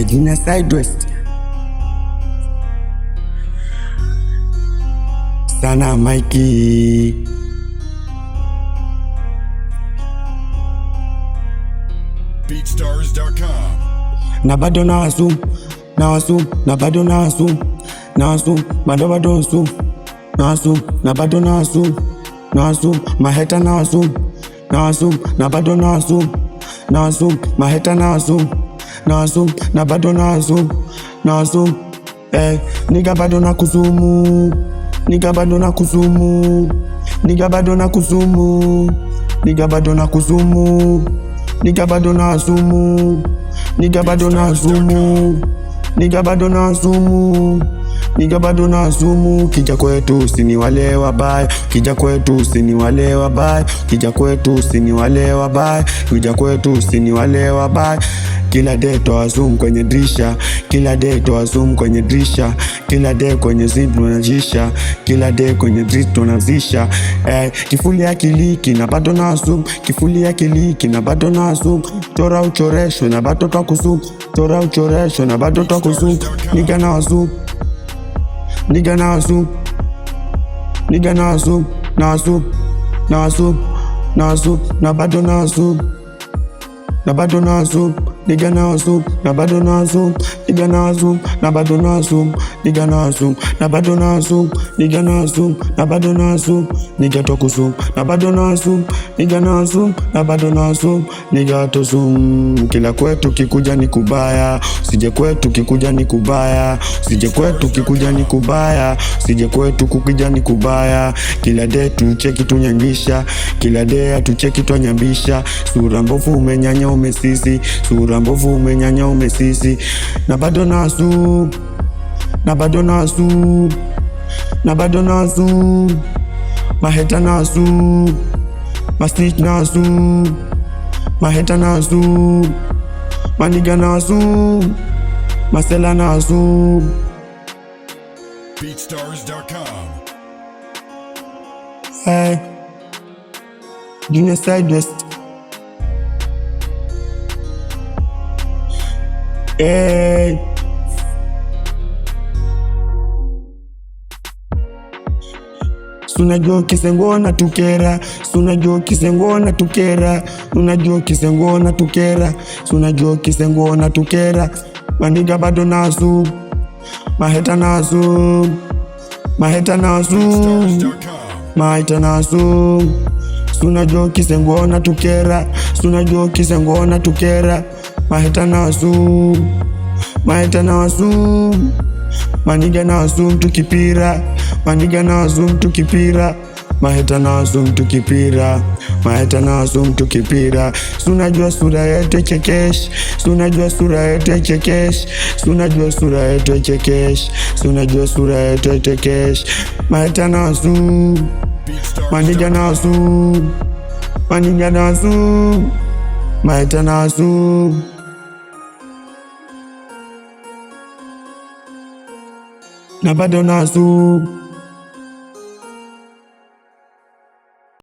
Junior Sidewest sana Mikey Beatstars.com. na bado na wasum na bado na wasum bado wasum na bado na wasum maheta na wasum na bado na wasum maheta na wasum na bado na wasum niga bado na kusumu niga bado na kusumu niga bado na kusumu niga bado na kusumu niga bado na asumu niga bado na asumu niga bado na asumu niga bado na asumu kija kwetu sini wale wabaya kija kwetu sini wale wabaya kija kwetu sini wale wabaya kija kwetu sini wale wabaya kila day toa zoom kwenye dirisha kila day toa zoom kwenye dirisha kila day kwenye zip tunajisha kila day kwenye drip tunazisha kifuli ya kiliki na bado na zoom kifuli ya kiliki na bado na zoom tora uchoresho na bado toa kusum tora uchoresho na bado toa kusum niga na zoom niga na zoom niga na zoom na zoom na zoom na zoom na bado na zoom na bado na zoom niga na zoom na bado na zoom niga na zoom na bado na zoom niga na zoom na bado na zoom niga na zoom na bado na zoom niga to kusum na bado na zoom niga na zoom na bado na zoom niga to zoom kila kwetu kikuja ni kubaya sije kwetu kikuja ni kubaya sije kwetu kikuja ni kubaya sije kwetu kukija ni kubaya kila day tucheki tunyangisha kila day tucheki twanyambisha sura mbovu umenyanya umesisi sura mbovu umenyanya umesisi na bado na zoom na bado na zoom na bado na zoom maheta na zoom masnitch na zoom maheta na zoom maniga na zoom masela na zoom Beatstars.com. Junior Sidewest Sunajua kisengona tukera sunajua kisengona tukera unajua kisengona tukera sunajua kisengona tukera maniga bado na zoom maheta na zoom maheta na zoom Beatstars.com. maheta na zoom sunajua kisengona tukera sunajua kisengona tukera maheta na zoom maheta na zoom maniga na zoom tukipira maniga na zoom tukipira maheta na zoom tukipira maheta na zoom tukipira sunajua sura yetu chekesh sunajua sura yetu chekesh sunajua sura yetu chekesh sunajua sura yetu chekesh maheta na zoom maniga na zoom maniga na zoom maheta na zoom na bado na zoom